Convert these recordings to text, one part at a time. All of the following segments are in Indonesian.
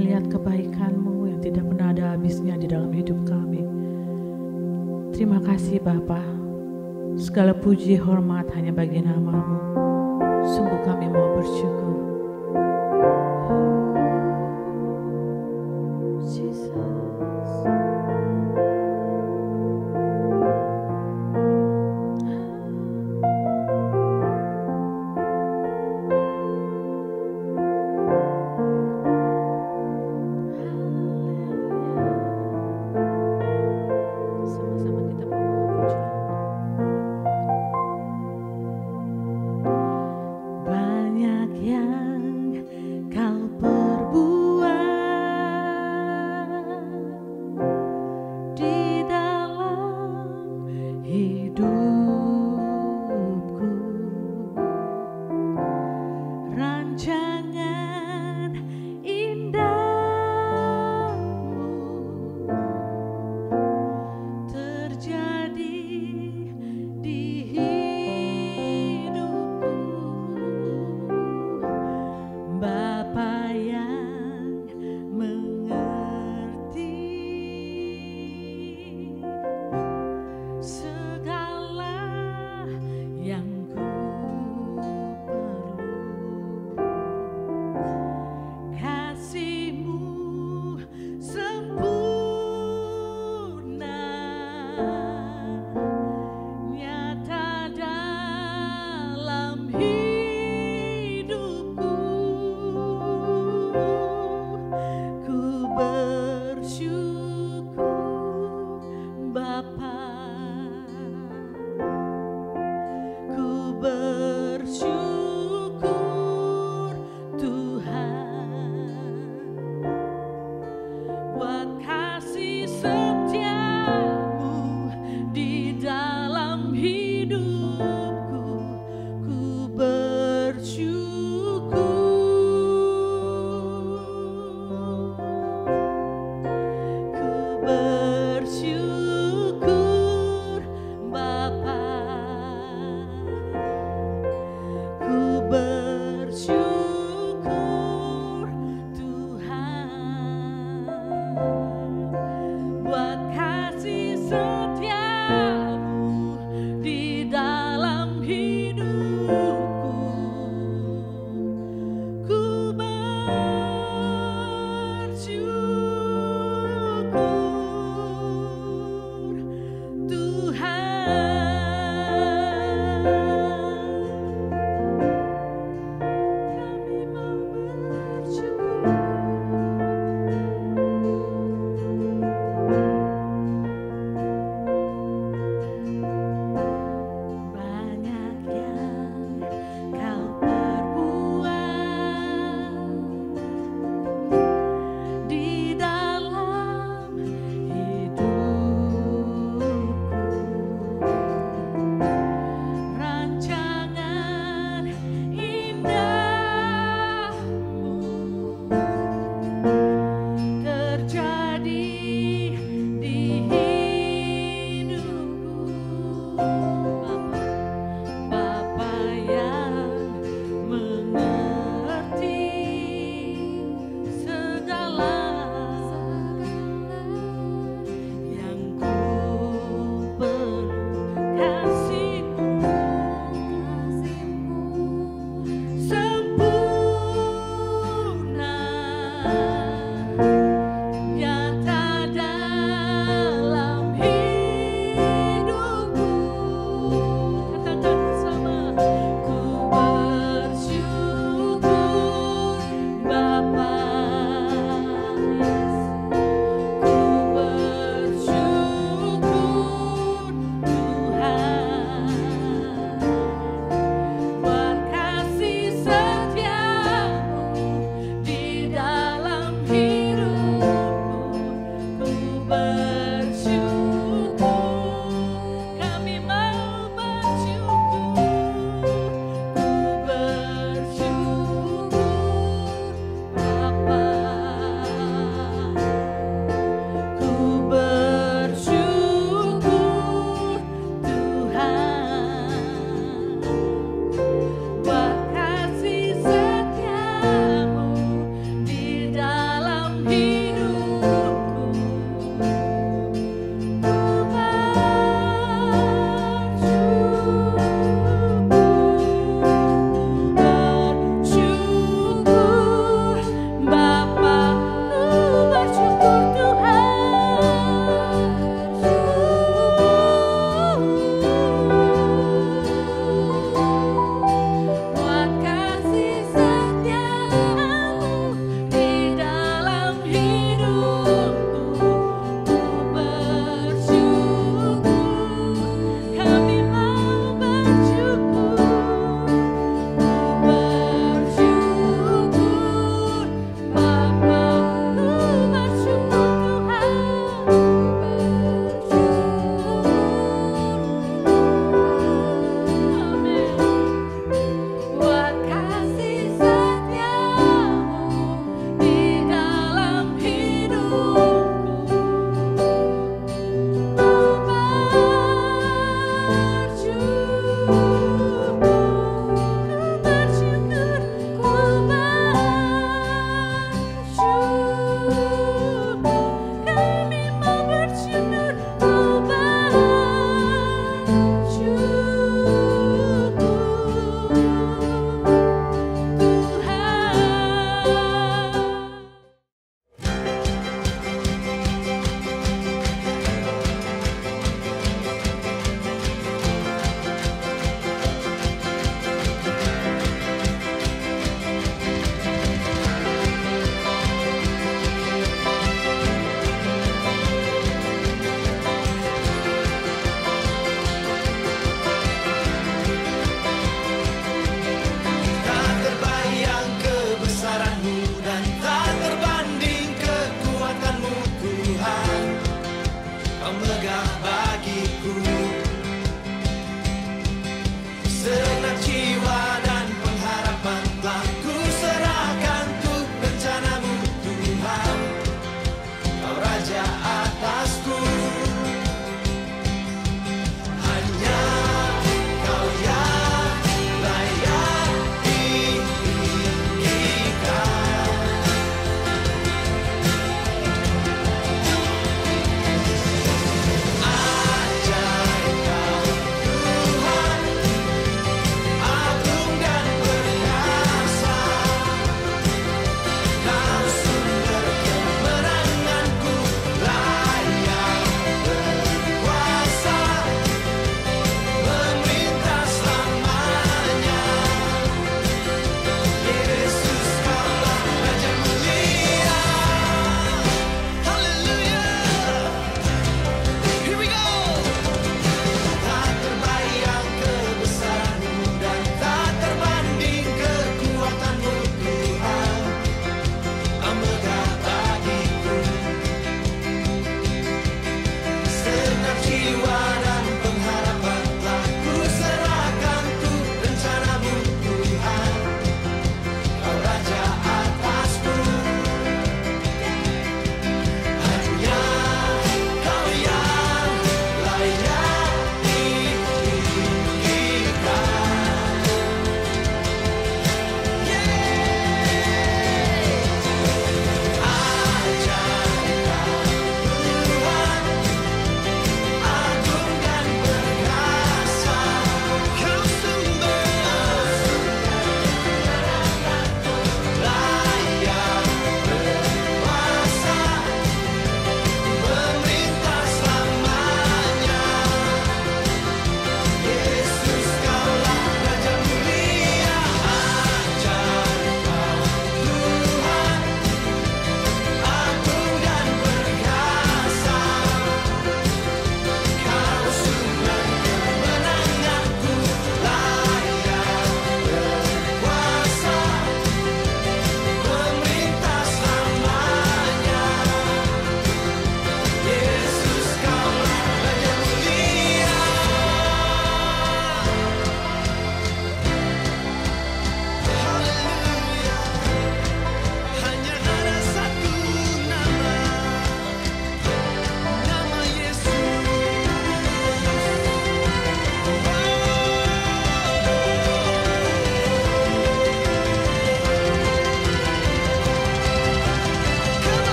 melihat kebaikan-Mu yang tidak pernah ada habisnya di dalam hidup kami. Terima kasih Bapa. Segala puji hormat hanya bagi nama-Mu. Sungguh kami mau bersyukur. Jesus. Sama-sama kita membawa pujian. Banyak yang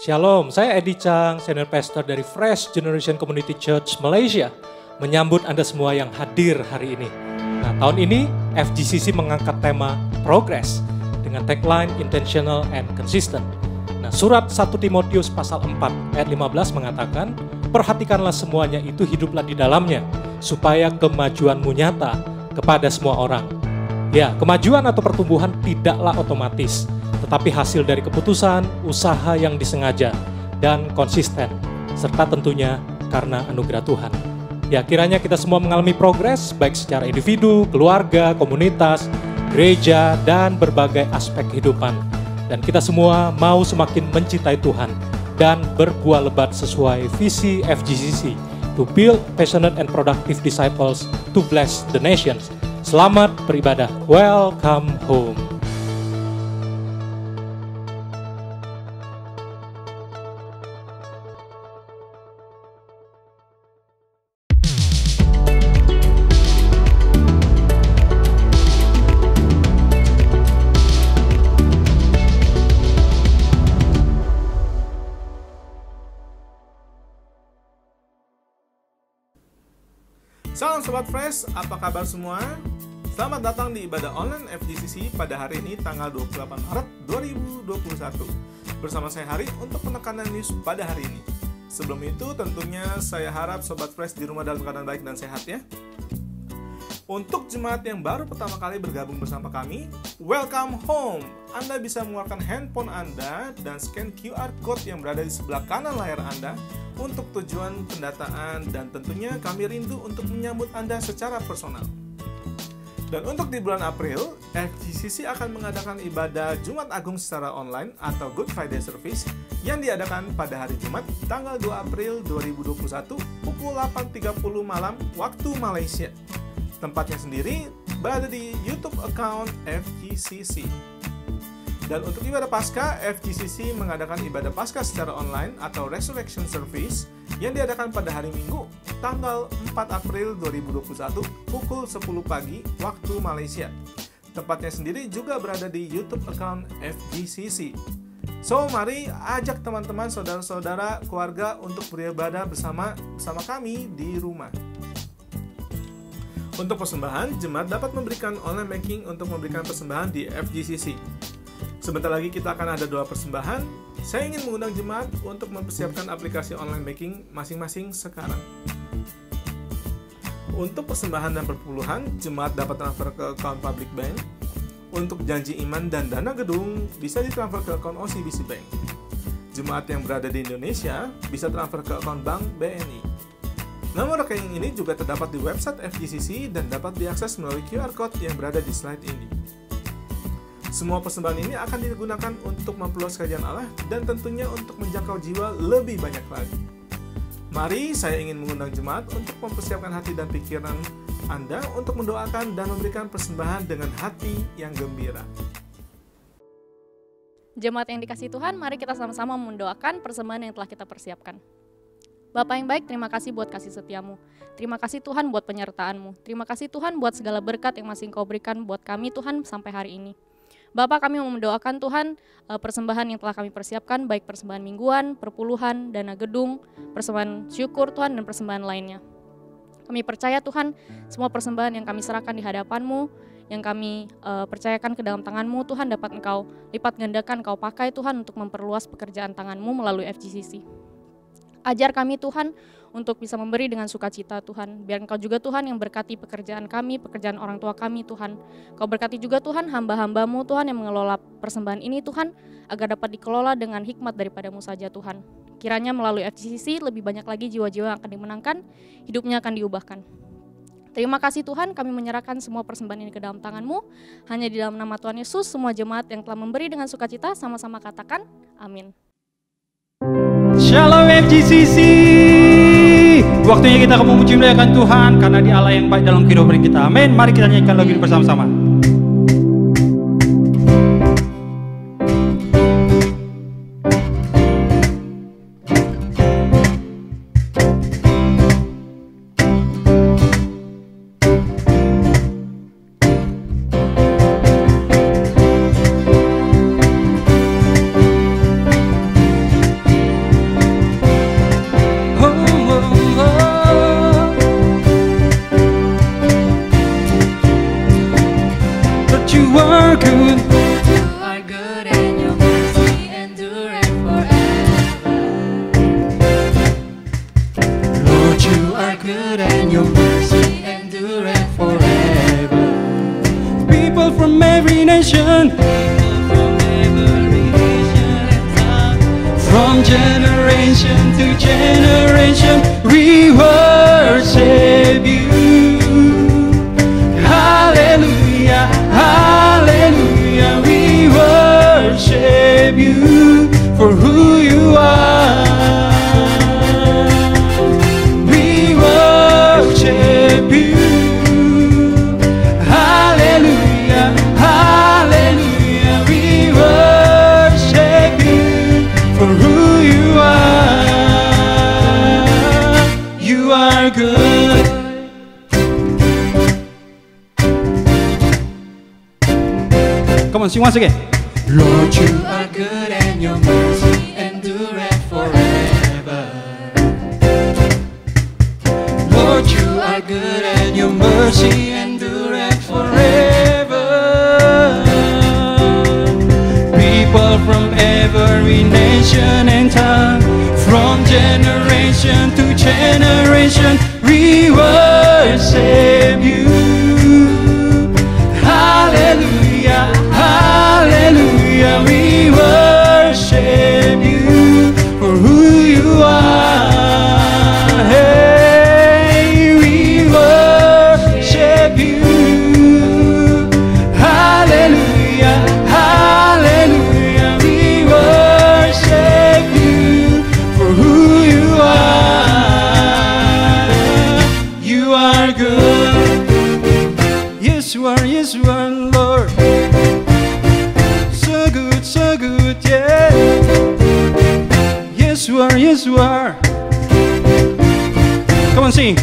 Shalom, saya Edi Chang, Senior Pastor dari Fresh Generation Community Church Malaysia. Menyambut Anda semua yang hadir hari ini. Nah, tahun ini FGCC mengangkat tema Progress dengan tagline Intentional and Consistent. Nah, surat 1 Timotius pasal 4 ayat 15 mengatakan, perhatikanlah semuanya itu, hiduplah di dalamnya, supaya kemajuanmu nyata kepada semua orang. Ya, kemajuan atau pertumbuhan tidaklah otomatis, tetapi hasil dari keputusan, usaha yang disengaja, dan konsisten, serta tentunya karena anugerah Tuhan. Ya, kiranya kita semua mengalami progres, baik secara individu, keluarga, komunitas, gereja, dan berbagai aspek kehidupan. Dan kita semua mau semakin mencintai Tuhan, dan berbuah lebat sesuai visi FGCC, to build passionate and productive disciples to bless the nations. Selamat beribadah. Welcome home. Salam Sobat Fresh, apa kabar semua? Selamat datang di ibadah online FGCC pada hari ini tanggal 28 Maret 2021. Bersama saya Hari untuk penekanan news pada hari ini. Sebelum itu tentunya saya harap Sobat Fresh di rumah dalam keadaan baik dan sehat ya. Untuk jemaat yang baru pertama kali bergabung bersama kami, welcome home. Anda bisa mengeluarkan handphone Anda dan scan QR Code yang berada di sebelah kanan layar Anda untuk tujuan pendataan, dan tentunya kami rindu untuk menyambut Anda secara personal. Dan untuk di bulan April, FGCC akan mengadakan ibadah Jumat Agung secara online atau Good Friday Service yang diadakan pada hari Jumat tanggal 2 April 2021 pukul 8.30 malam waktu Malaysia. Tempatnya sendiri berada di YouTube account FGCC. Dan untuk ibadah Paskah, FGCC mengadakan ibadah Paskah secara online atau Resurrection Service yang diadakan pada hari Minggu, tanggal 4 April 2021, pukul 10 pagi, waktu Malaysia. Tempatnya sendiri juga berada di YouTube account FGCC. So, mari ajak teman-teman, saudara-saudara, keluarga untuk beribadah bersama kami di rumah. Untuk persembahan, jemaat dapat memberikan online banking untuk memberikan persembahan di FGCC. Sebentar lagi kita akan ada 2 persembahan. Saya ingin mengundang jemaat untuk mempersiapkan aplikasi online banking masing-masing sekarang. Untuk persembahan dan perpuluhan, jemaat dapat transfer ke account Public Bank. Untuk janji iman dan dana gedung, bisa ditransfer ke account OCBC Bank. Jemaat yang berada di Indonesia bisa transfer ke account Bank BNI. Nomor rekening ini juga terdapat di website FGCC dan dapat diakses melalui QR Code yang berada di slide ini. Semua persembahan ini akan digunakan untuk memperluas kerajaan Allah dan tentunya untuk menjangkau jiwa lebih banyak lagi. Mari saya ingin mengundang jemaat untuk mempersiapkan hati dan pikiran Anda untuk mendoakan dan memberikan persembahan dengan hati yang gembira. Jemaat yang dikasihi Tuhan, mari kita sama-sama mendoakan persembahan yang telah kita persiapkan. Bapa yang baik, terima kasih buat kasih setiamu. Terima kasih Tuhan buat penyertaan-Mu. Terima kasih Tuhan buat segala berkat yang masih Engkau berikan buat kami Tuhan sampai hari ini. Bapa, kami mau mendoakan Tuhan persembahan yang telah kami persiapkan, baik persembahan mingguan, perpuluhan, dana gedung, persembahan syukur Tuhan, dan persembahan lainnya. Kami percaya Tuhan, semua persembahan yang kami serahkan di hadapan-Mu, yang kami percayakan ke dalam tangan-Mu Tuhan, dapat Engkau lipat gandakan, Engkau pakai Tuhan untuk memperluas pekerjaan tangan-Mu melalui FGCC. Ajar kami Tuhan untuk bisa memberi dengan sukacita Tuhan. Biar Engkau juga Tuhan yang berkati pekerjaan kami, pekerjaan orang tua kami Tuhan. Engkau berkati juga Tuhan hamba-hamba-Mu Tuhan yang mengelola persembahan ini Tuhan, agar dapat dikelola dengan hikmat daripada-Mu saja Tuhan. Kiranya melalui FGCC lebih banyak lagi jiwa-jiwa yang akan dimenangkan, hidupnya akan diubahkan. Terima kasih Tuhan, kami menyerahkan semua persembahan ini ke dalam tangan-Mu. Hanya di dalam nama Tuhan Yesus, semua jemaat yang telah memberi dengan sukacita sama-sama katakan amin. Shalom FGCC. Waktunya kita memuji muliakan Tuhan karena Dia Allah yang baik dalam kehidupan kita. Amin. Mari kita nyanyikan lagu ini bersama-sama. Lord, you are good. You are good and your mercy endureth forever. Lord, you are good and your mercy endureth forever. People from every nation, from generation to generation, we worship you. Hallelujah, hallelujah, we worship you for who you are. We worship you. Hallelujah, hallelujah, we worship you for who you are. You are good. Come on, sing once again. Lord, you are good and your mercy endureth forever. Lord, you are good and your mercy endureth forever. People from every nation and tongue, from generation to generation, we worship you. Hallelujah, hallelujah, we worship you for who you are. Hey, we worship you. Hallelujah, hallelujah, we worship you for who you are. You are good. Yes, you are, yes, you are, Lord. So good, yeah. Yes, you are, yes, you are. Come on, sing.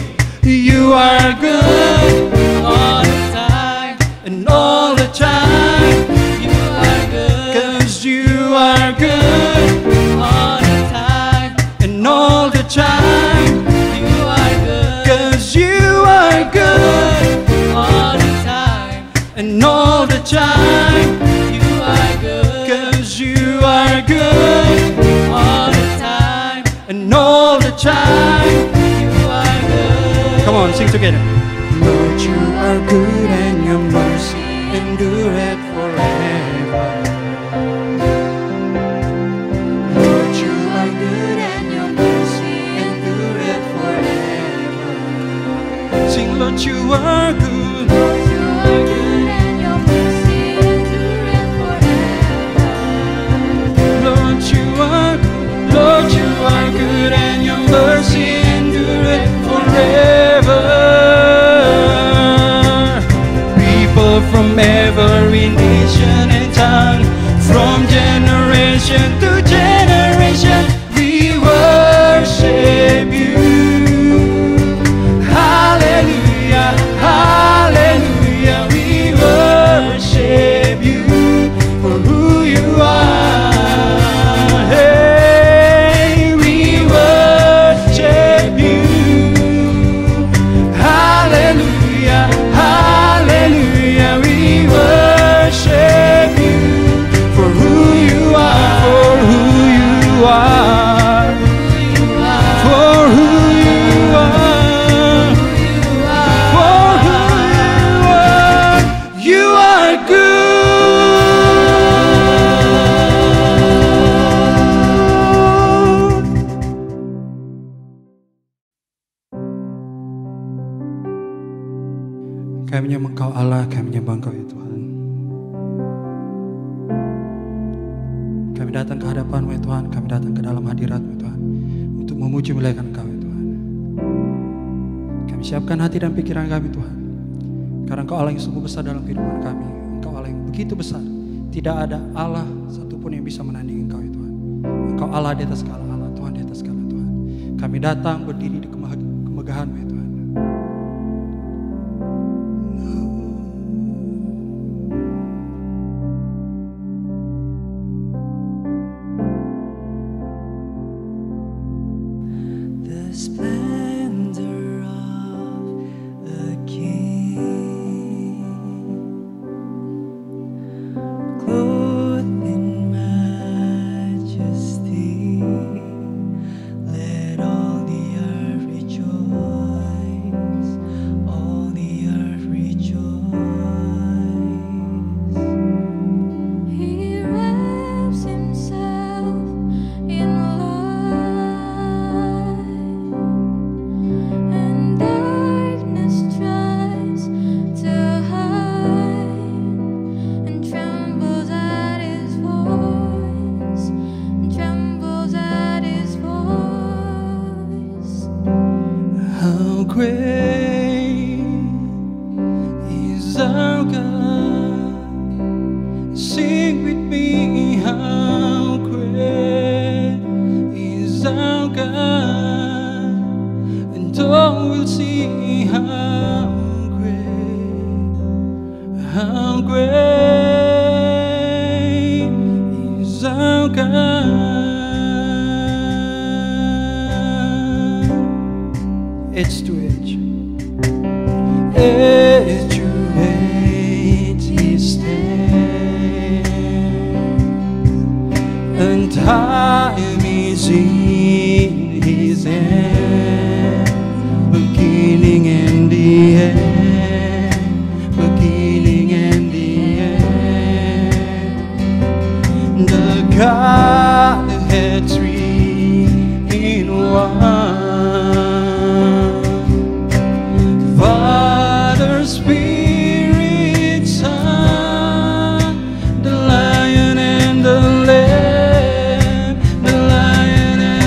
You are good all the time, and all the time. You are good, 'cause you are good all the time, and all the time. You are good, 'cause you are good All the time, and all the time. you are good. 'Cause you are good All the time, and all the time. you are good. Come on, sing together. Lord, you are good and your mercy endureth forever. Lord, you are good and your mercy endureth forever. Sing, Lord, you are good. You are good and your mercy endureth forever. Lord, you are good. Lord, you are good and your mercy endureth forever. People from every nation and tongue, from generation to generation, we worship you. Hallelujah, hallelujah, we worship you for who you are. Hey, we worship you. Hallelujah, hallelujah, we worship you for who you are, for who you are, for who you are, for who you are. You are good. Kami menyembah Engkau Allah, kami menyembah Engkau ya Tuhan. Kami datang ke hadapan-Mu ya Tuhan, kami datang ke dalam hadirat-Mu ya Tuhan, untuk memuji muliakan Engkau ya Tuhan. Kami siapkan hati dan pikiran kami Tuhan, karena Engkau Allah yang sungguh besar dalam kehidupan kami. Engkau Allah yang begitu besar, tidak ada Allah satupun yang bisa menandingi Engkau ya Tuhan. Engkau Allah di atas segala Allah, Tuhan di atas segala Tuhan. Kami datang berdiri di kemegahan-Mu ya Tuhan. Splendor of a king. Sing with me, how great is our God, and all will see how great is our God. Edge to edge, edge to edge, He stands, and time is in His hand, beginning and the end, beginning and the end. The Godhead three in one, Father, Spirit, Son, the Lion and the Lamb, the Lion and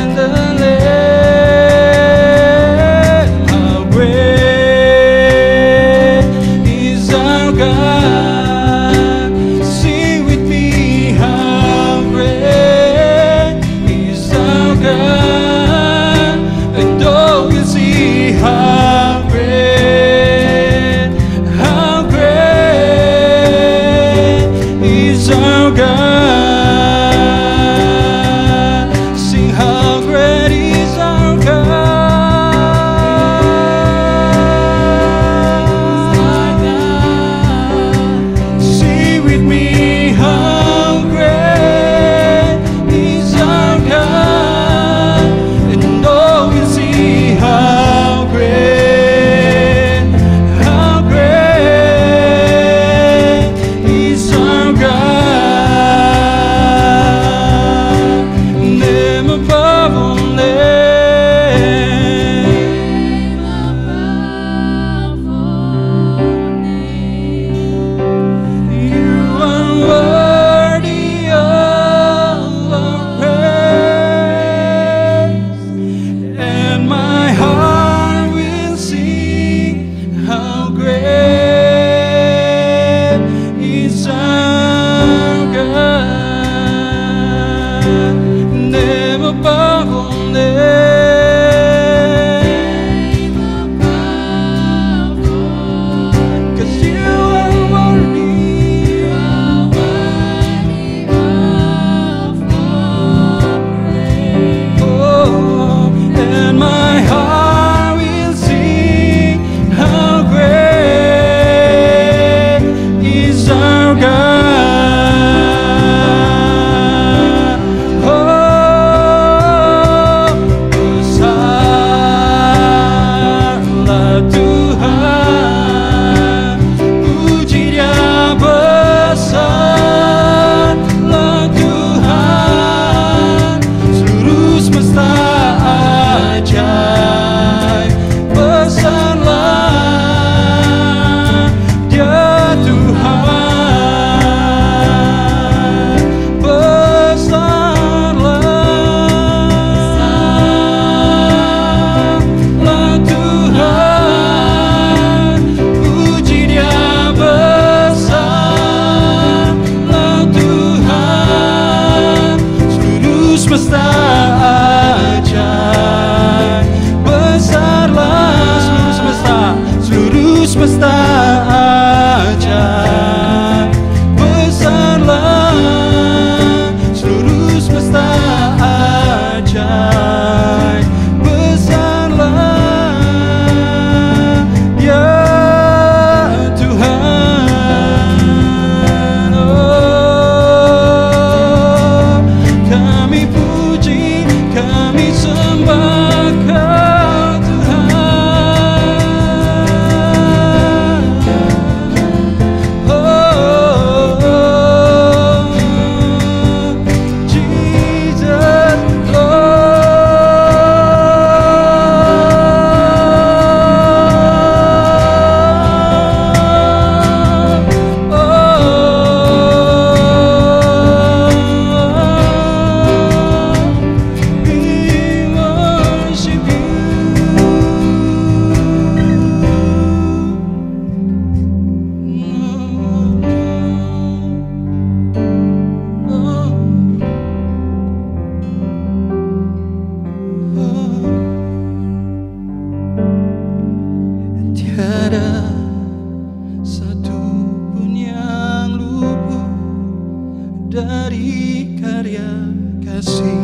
dari karya kasih-Mu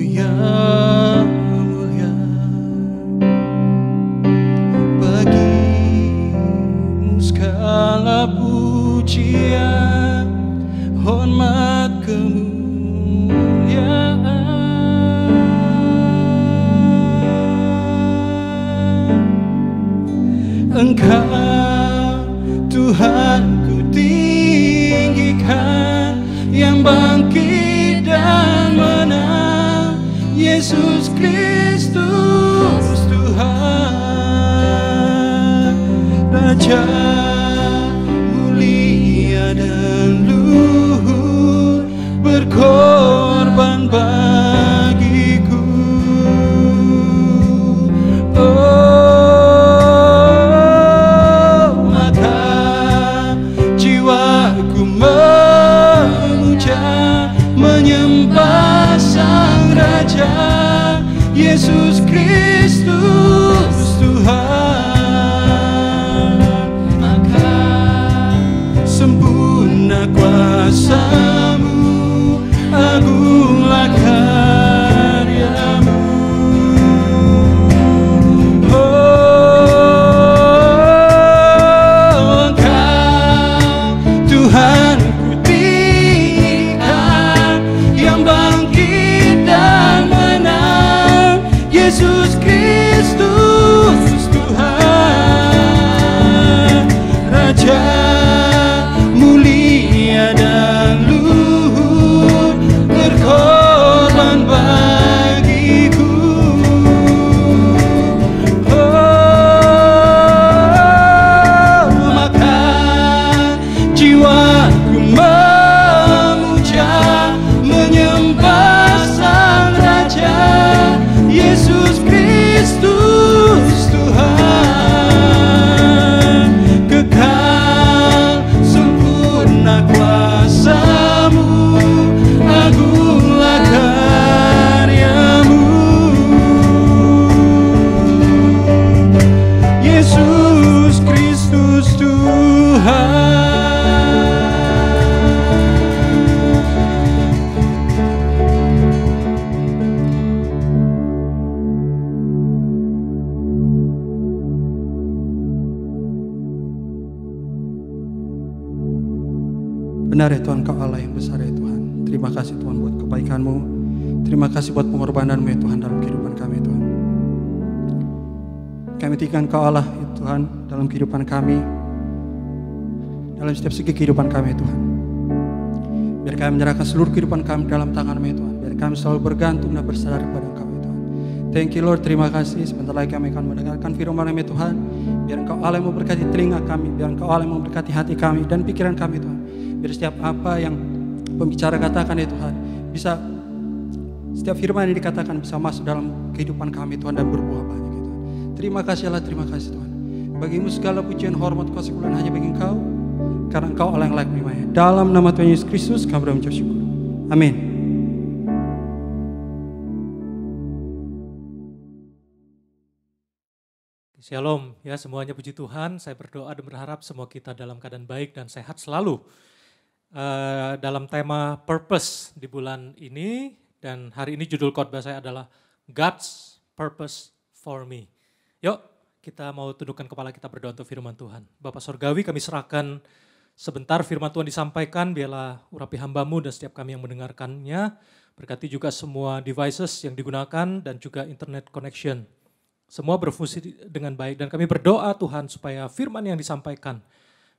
yang mulia. Bagimu segala pujian, hormat, kemuliaan. Engkau Tuhan ku tinggikan, yang bangkit dan menang, Yesus Kristus Tuhan, Raja mulia dan luhur, berkorban bagiku. Oh, maka jiwaku memuja, menyembah Sang Raja, Yesus Kristus Tuhan. Maka sempurna kuasa-Mu, agunglah karya-Mu. Oh, Engkau Tuhan ku tinggikan, yang bangkit dan menang, Yesus Kristus Tuhan, Raja mulia dan luhur, berkorban bagiku. Oh, maka jiwaku memuja, menyembah Sang Raja, Yesus Kristus Tuhan. Kekal sempurna kuasa-Mu, agunglah karya-Mu, Yesus Kristus Tuhan. Benar ya Tuhan, Kau Allah yang besar ya Tuhan. Terima kasih Tuhan buat kebaikan-Mu. Terima kasih buat pengorbanan-Mu ya Tuhan dalam kehidupan kami ya Tuhan. Kami tinggikan Kau Allah ya Tuhan dalam kehidupan kami, dalam setiap segi kehidupan kami ya Tuhan. Biar kami menyerahkan seluruh kehidupan kami dalam tangan-Mu ya Tuhan. Biar kami selalu bergantung dan bersandar kepada Engkau ya Tuhan. Thank you Lord, terima kasih. Sebentar lagi kami akan mendengarkan firman-Mu ya Tuhan. Biar Engkau Allah yang memberkati telinga kami, biar Engkau Allah yang memberkati hati kami dan pikiran kami Tuhan. Biar setiap apa yang pembicara katakan ya Tuhan, bisa setiap firman yang dikatakan bisa masuk dalam kehidupan kami Tuhan dan berbuah banyak ya Tuhan. Terima kasih Allah, terima kasih Tuhan. Bagimu segala pujian, hormat, kuasa, kemuliaan hanya bagi Engkau, karena Engkau Allah yang layak menerimanya. Dalam nama Tuhan Yesus Kristus kami mengucap syukur. Amin. Shalom ya semuanya, puji Tuhan. Saya berdoa dan berharap semua kita dalam keadaan baik dan sehat selalu. Dalam tema purpose di bulan ini, dan hari ini judul khotbah saya adalah God's Purpose for Me. Yuk kita mau tundukkan kepala kita berdoa untuk firman Tuhan. Bapak Sorgawi, kami serahkan sebentar firman Tuhan disampaikan, biarlah urapi hamba-Mu dan setiap kami yang mendengarkannya. Berkati juga semua devices yang digunakan dan juga internet connection. Semua berfungsi dengan baik dan kami berdoa Tuhan supaya firman yang disampaikan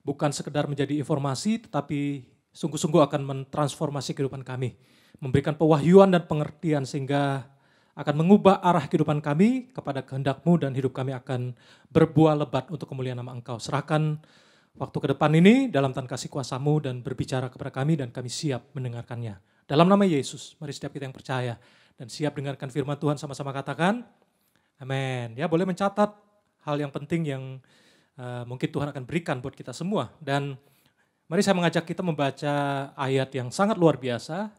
bukan sekedar menjadi informasi, tetapi sungguh-sungguh akan mentransformasi kehidupan kami. Memberikan pewahyuan dan pengertian sehingga akan mengubah arah kehidupan kami kepada kehendak-Mu dan hidup kami akan berbuah lebat untuk kemuliaan nama Engkau. Serahkan waktu ke depan ini dalam tangan kasih kuasa-Mu dan berbicara kepada kami dan kami siap mendengarkannya. Dalam nama Yesus, mari setiap kita yang percaya dan siap dengarkan firman Tuhan sama-sama katakan, amin. Ya, boleh mencatat hal yang penting yang mungkin Tuhan akan berikan buat kita semua. Dan mari saya mengajak kita membaca ayat yang sangat luar biasa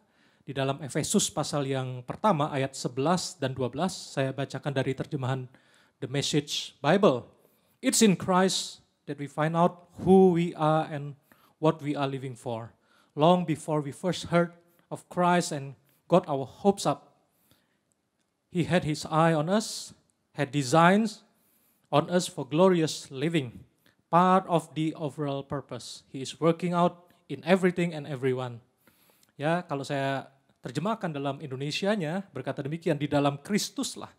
di dalam Efesus pasal yang pertama ayat 11 dan 12. Saya bacakan dari terjemahan The Message Bible. It's in Christ that we find out who we are and what we are living for. long before we first heard of Christ and got our hopes up. He had his eye on us, had designs on us for glorious living, part of the overall purpose. He is working out in everything and everyone. Ya, kalau saya terjemahkan dalam Indonesianya, berkata demikian, di dalam Kristuslah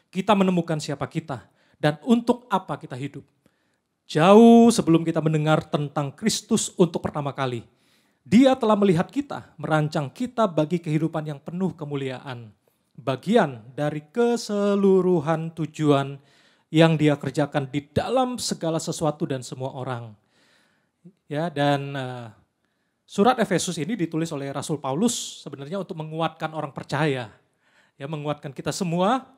kita menemukan siapa kita dan untuk apa kita hidup. Jauh sebelum kita mendengar tentang Kristus untuk pertama kali, Dia telah melihat kita, merancang kita bagi kehidupan yang penuh kemuliaan, bagian dari keseluruhan tujuan yang Dia kerjakan di dalam segala sesuatu dan semua orang. Ya, dan surat Efesus ini ditulis oleh Rasul Paulus sebenarnya untuk menguatkan orang percaya, ya, menguatkan kita semua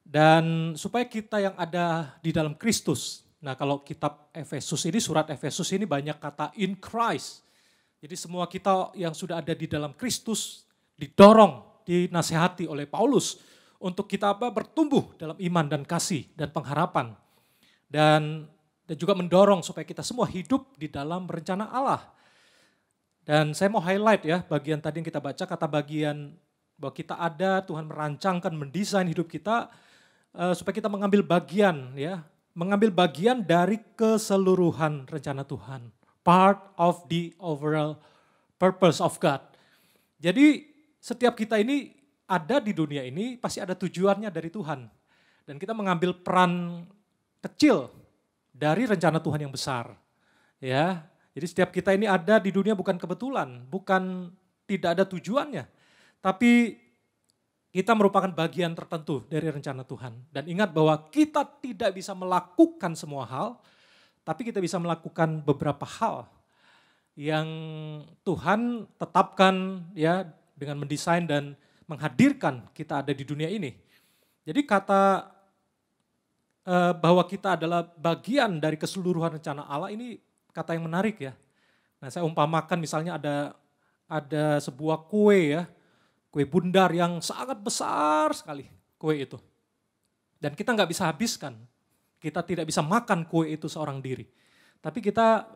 dan supaya kita yang ada di dalam Kristus. Nah, kalau kitab Efesus ini, surat Efesus ini banyak kata in Christ. Jadi semua kita yang sudah ada di dalam Kristus didorong, dinasehati oleh Paulus untuk kita bertumbuh dalam iman dan kasih dan pengharapan. Dan juga mendorong supaya kita semua hidup di dalam rencana Allah. Dan saya mau highlight ya bagian tadi yang kita baca, kata bagian bahwa kita ada, Tuhan merancangkan, mendesain hidup kita supaya kita mengambil bagian ya. Mengambil bagian dari keseluruhan rencana Tuhan. Part of the overall purpose of God. Jadi setiap kita ini ada di dunia ini pasti ada tujuannya dari Tuhan. Dan kita mengambil peran kecil dari rencana Tuhan yang besar. Ya, jadi setiap kita ini ada di dunia bukan kebetulan, bukan tidak ada tujuannya. Tapi kita merupakan bagian tertentu dari rencana Tuhan. Dan ingat bahwa kita tidak bisa melakukan semua hal, tapi kita bisa melakukan beberapa hal yang Tuhan tetapkan ya dengan mendesain dan menghadirkan kita ada di dunia ini. Jadi kata bahwa kita adalah bagian dari keseluruhan rencana Allah ini kata yang menarik ya. Nah, saya umpamakan misalnya ada sebuah kue ya. Kue bundar yang sangat besar sekali kue itu. Dan kita nggak bisa habiskan. Kita tidak bisa makan kue itu seorang diri. Tapi kita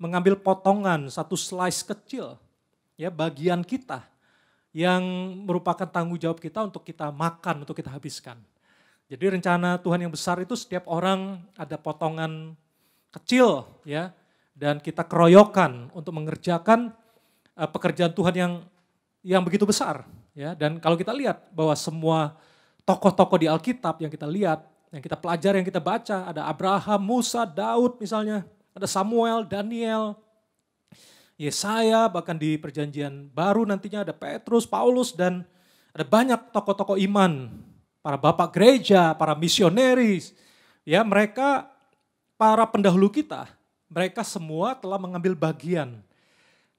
mengambil potongan, satu slice kecil, ya bagian kita yang merupakan tanggung jawab kita untuk kita makan, untuk kita habiskan. Jadi rencana Tuhan yang besar itu setiap orang ada potongan kecil ya, dan kita keroyokan untuk mengerjakan pekerjaan Tuhan yang begitu besar ya. Dan kalau kita lihat bahwa semua tokoh-tokoh di Alkitab yang kita lihat, yang kita pelajari, yang kita baca, ada Abraham, Musa, Daud misalnya, ada Samuel, Daniel, Yesaya, bahkan di perjanjian baru nantinya ada Petrus, Paulus, dan ada banyak tokoh-tokoh iman, para bapak gereja, para misionaris, ya mereka para pendahulu kita, mereka semua telah mengambil bagian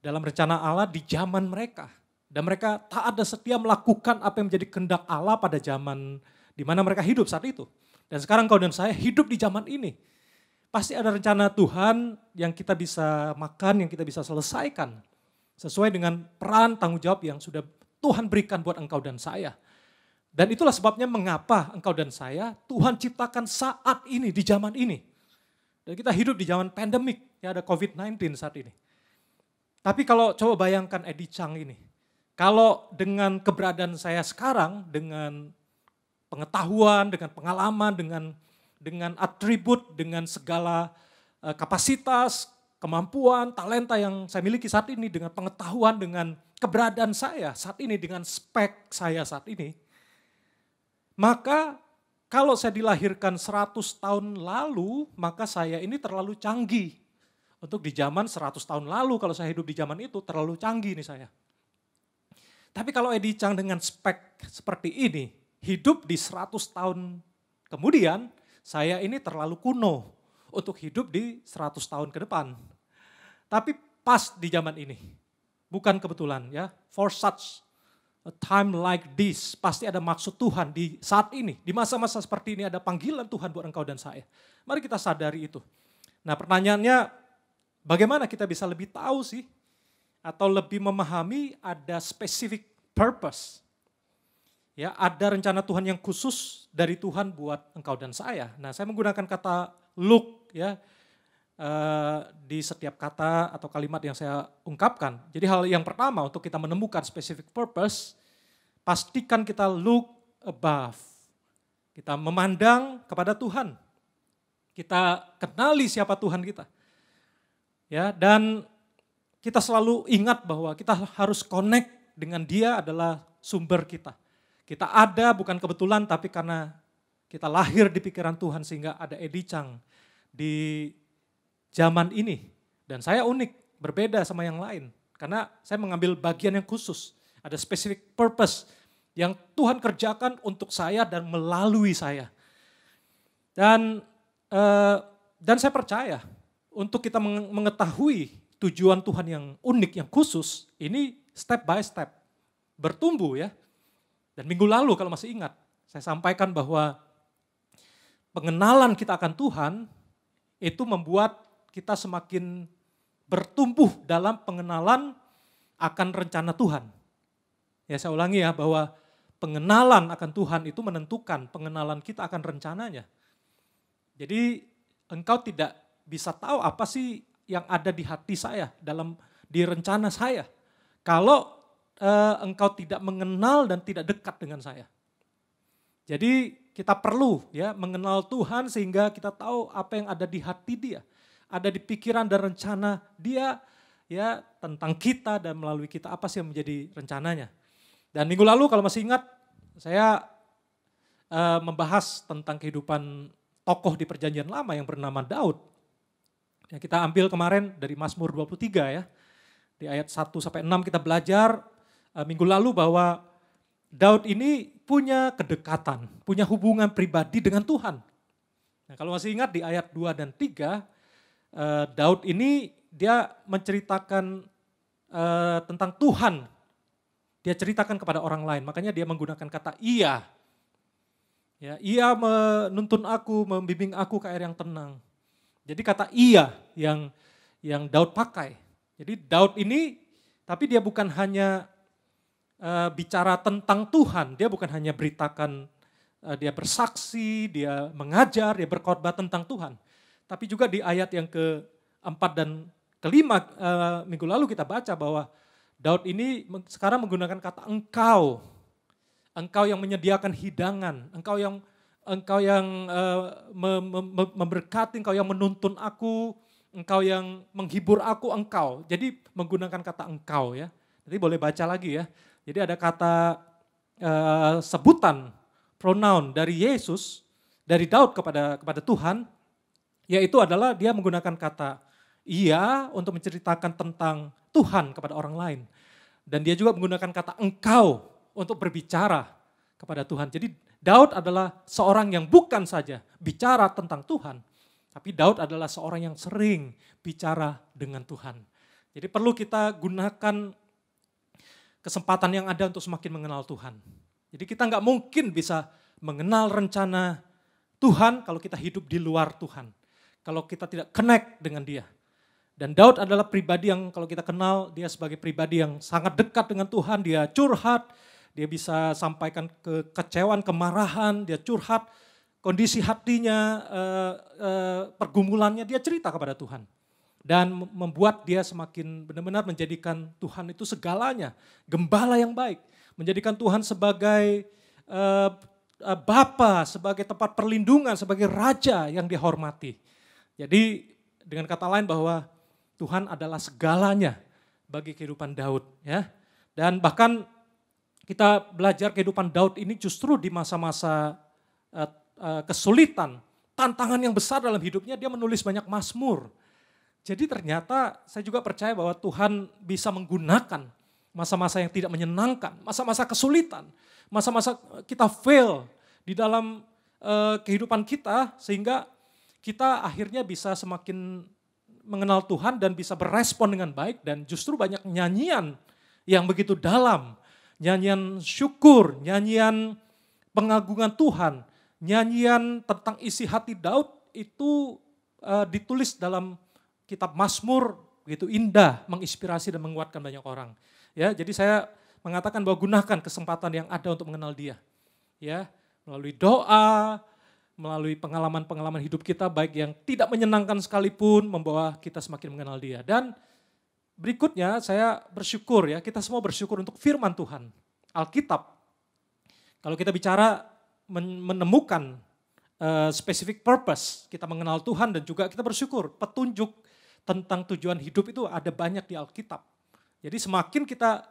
dalam rencana Allah di zaman mereka. Dan mereka taat dan setia melakukan apa yang menjadi kehendak Allah pada zaman di mana mereka hidup saat itu. Dan sekarang kau dan saya hidup di zaman ini. Pasti ada rencana Tuhan yang kita bisa makan, yang kita bisa selesaikan. Sesuai dengan peran tanggung jawab yang sudah Tuhan berikan buat engkau dan saya. Dan itulah sebabnya mengapa engkau dan saya Tuhan ciptakan saat ini, di zaman ini. Dan kita hidup di zaman pandemik, ya ada COVID-19 saat ini. Tapi kalau coba bayangkan Eddie Chang ini. Kalau dengan keberadaan saya sekarang, dengan pengetahuan, dengan pengalaman, dengan atribut, dengan segala kapasitas, kemampuan, talenta yang saya miliki saat ini, dengan pengetahuan, dengan keberadaan saya saat ini, dengan spek saya saat ini, maka kalau saya dilahirkan 100 tahun lalu, maka saya ini terlalu canggih. Untuk di zaman 100 tahun lalu, kalau saya hidup di zaman itu, terlalu canggih nih saya. Tapi kalau Eddie Chang dengan spek seperti ini, hidup di 100 tahun kemudian, saya ini terlalu kuno untuk hidup di 100 tahun ke depan. Tapi pas di zaman ini, bukan kebetulan ya, for such a time like this, pasti ada maksud Tuhan di saat ini, di masa-masa seperti ini ada panggilan Tuhan buat engkau dan saya. Mari kita sadari itu. Nah pertanyaannya, bagaimana kita bisa lebih tahu sih, atau lebih memahami ada specific purpose. Ya, ada rencana Tuhan yang khusus dari Tuhan buat engkau dan saya. Nah, saya menggunakan kata look ya. di setiap kata atau kalimat yang saya ungkapkan. Jadi hal yang pertama untuk kita menemukan specific purpose, pastikan kita look above. Kita memandang kepada Tuhan. Kita kenali siapa Tuhan kita. Ya, dan kita selalu ingat bahwa kita harus connect dengan Dia adalah sumber kita. Kita ada bukan kebetulan tapi karena kita lahir di pikiran Tuhan sehingga ada Eddie Chang di zaman ini. Dan saya unik, berbeda sama yang lain. Karena saya mengambil bagian yang khusus. Ada specific purpose yang Tuhan kerjakan untuk saya dan melalui saya. Dan saya percaya untuk kita mengetahui tujuan Tuhan yang unik, yang khusus, ini step by step. Bertumbuh ya. Dan minggu lalu kalau masih ingat, saya sampaikan bahwa pengenalan kita akan Tuhan itu membuat kita semakin bertumbuh dalam pengenalan akan rencana Tuhan. Ya saya ulangi ya, bahwa pengenalan akan Tuhan itu menentukan pengenalan kita akan rencananya. Jadi engkau tidak bisa tahu apa sih yang ada di hati saya, di rencana saya. Kalau engkau tidak mengenal dan tidak dekat dengan saya. Jadi kita perlu ya mengenal Tuhan sehingga kita tahu apa yang ada di hati Dia, ada di pikiran dan rencana Dia ya tentang kita dan melalui kita apa sih yang menjadi rencananya. Dan minggu lalu kalau masih ingat saya membahas tentang kehidupan tokoh di Perjanjian Lama yang bernama Daud. Ya, kita ambil kemarin dari Mazmur 23 ya. Di ayat 1 sampai 6 kita belajar minggu lalu bahwa Daud ini punya kedekatan, punya hubungan pribadi dengan Tuhan. Nah, kalau masih ingat di ayat 2 dan 3, Daud ini dia menceritakan tentang Tuhan. Dia ceritakan kepada orang lain, makanya dia menggunakan kata ia. Ya, ia menuntun aku, membimbing aku ke air yang tenang. Jadi kata ia yang Daud pakai. Jadi Daud ini, tapi dia bukan hanya bicara tentang Tuhan, dia bukan hanya beritakan, dia bersaksi, dia mengajar, dia berkhotbah tentang Tuhan. Tapi juga di ayat yang ke-4 dan ke-5 minggu lalu kita baca bahwa Daud ini sekarang menggunakan kata engkau. Engkau yang menyediakan hidangan, engkau yang memberkati, engkau yang menuntun aku, engkau yang menghibur aku, engkau. Jadi menggunakan kata engkau ya. Jadi boleh baca lagi ya. Jadi ada kata sebutan pronoun dari Yesus, dari Daud kepada Tuhan, yaitu adalah dia menggunakan kata ia untuk menceritakan tentang Tuhan kepada orang lain. Dan dia juga menggunakan kata engkau untuk berbicara kepada Tuhan. Jadi Daud adalah seorang yang bukan saja bicara tentang Tuhan, tapi Daud adalah seorang yang sering bicara dengan Tuhan. Jadi perlu kita gunakan kesempatan yang ada untuk semakin mengenal Tuhan. Jadi kita nggak mungkin bisa mengenal rencana Tuhan kalau kita hidup di luar Tuhan. Kalau kita tidak connect dengan Dia. Dan Daud adalah pribadi yang kalau kita kenal dia sebagai pribadi yang sangat dekat dengan Tuhan. Dia curhat, dia bisa sampaikan kekecewaan, kemarahan, dia curhat, kondisi hatinya, pergumulannya, dia cerita kepada Tuhan. Dan membuat dia semakin benar-benar menjadikan Tuhan itu segalanya. Gembala yang baik. Menjadikan Tuhan sebagai Bapa, sebagai tempat perlindungan, sebagai Raja yang dihormati. Jadi dengan kata lain bahwa Tuhan adalah segalanya bagi kehidupan Daud. Ya. Dan bahkan kita belajar kehidupan Daud ini justru di masa-masa kesulitan. Tantangan yang besar dalam hidupnya, dia menulis banyak mazmur. Jadi ternyata saya juga percaya bahwa Tuhan bisa menggunakan masa-masa yang tidak menyenangkan, masa-masa kesulitan, masa-masa kita fail di dalam kehidupan kita sehingga kita akhirnya bisa semakin mengenal Tuhan dan bisa berespon dengan baik dan justru banyak nyanyian yang begitu dalam, nyanyian syukur, nyanyian pengagungan Tuhan, nyanyian tentang isi hati Daud itu ditulis dalam kitab Mazmur begitu indah, menginspirasi dan menguatkan banyak orang. Ya, jadi saya mengatakan bahwa gunakan kesempatan yang ada untuk mengenal Dia. Ya, melalui doa, melalui pengalaman-pengalaman hidup kita, baik yang tidak menyenangkan sekalipun, membawa kita semakin mengenal Dia. Dan berikutnya saya bersyukur ya, kita semua bersyukur untuk firman Tuhan, Alkitab. Kalau kita bicara menemukan specific purpose, kita mengenal Tuhan dan juga kita bersyukur petunjuk tentang tujuan hidup itu ada banyak di Alkitab. Jadi semakin kita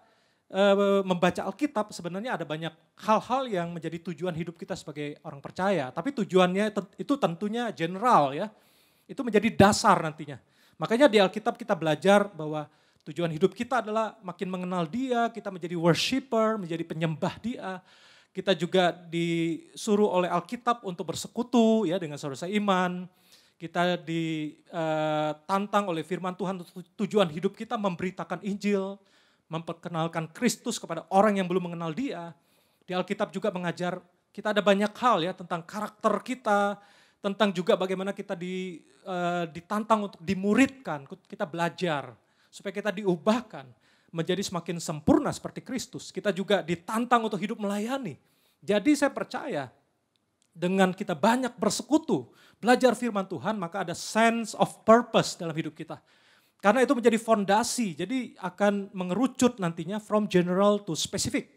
membaca Alkitab, sebenarnya ada banyak hal-hal yang menjadi tujuan hidup kita sebagai orang percaya. Tapi tujuannya itu tentunya general ya, itu menjadi dasar nantinya. Makanya di Alkitab kita belajar bahwa tujuan hidup kita adalah makin mengenal Dia, kita menjadi worshipper, menjadi penyembah Dia. Kita juga disuruh oleh Alkitab untuk bersekutu ya dengan saudara seiman. Kita ditantang oleh firman Tuhan, tujuan hidup kita memberitakan Injil, memperkenalkan Kristus kepada orang yang belum mengenal Dia. Di Alkitab juga mengajar kita ada banyak hal ya tentang karakter kita, tentang juga bagaimana kita ditantang untuk dimuridkan, kita belajar supaya kita diubahkan menjadi semakin sempurna seperti Kristus. Kita juga ditantang untuk hidup melayani. Jadi saya percaya dengan kita banyak bersekutu, belajar firman Tuhan, maka ada sense of purpose dalam hidup kita. Karena itu menjadi fondasi, jadi akan mengerucut nantinya from general to specific.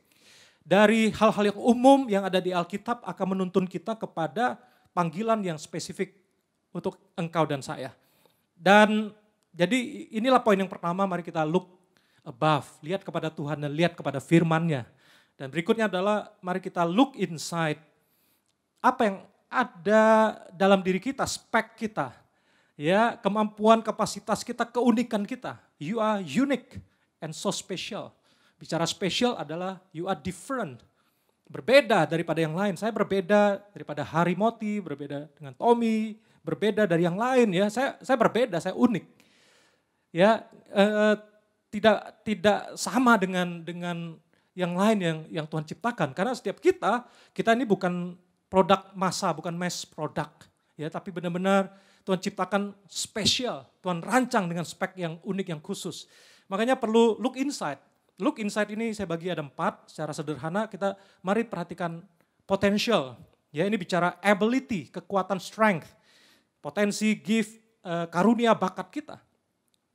Dari hal-hal yang umum yang ada di Alkitab akan menuntun kita kepada panggilan yang spesifik untuk engkau dan saya. Dan jadi inilah poin yang pertama, mari kita look above, lihat kepada Tuhan dan lihat kepada firman-Nya. Dan berikutnya adalah mari kita look inside, apa yang ada dalam diri kita, spek kita. Ya, kemampuan, kapasitas kita, keunikan kita. You are unique and so special. Bicara spesial adalah you are different. Berbeda daripada yang lain. Saya berbeda daripada Harimoti, berbeda dengan Tommy, berbeda dari yang lain ya. Saya berbeda, saya unik. Ya, tidak sama dengan yang lain yang Tuhan ciptakan. Karena setiap kita ini bukan produk massa, bukan mass product. Ya, tapi benar-benar Tuhan ciptakan spesial, Tuhan rancang dengan spek yang unik, yang khusus. Makanya perlu look inside. Look inside ini saya bagi ada 4, secara sederhana kita mari perhatikan potential. Ya, ini bicara ability, kekuatan, strength, potensi, gift, karunia, bakat kita.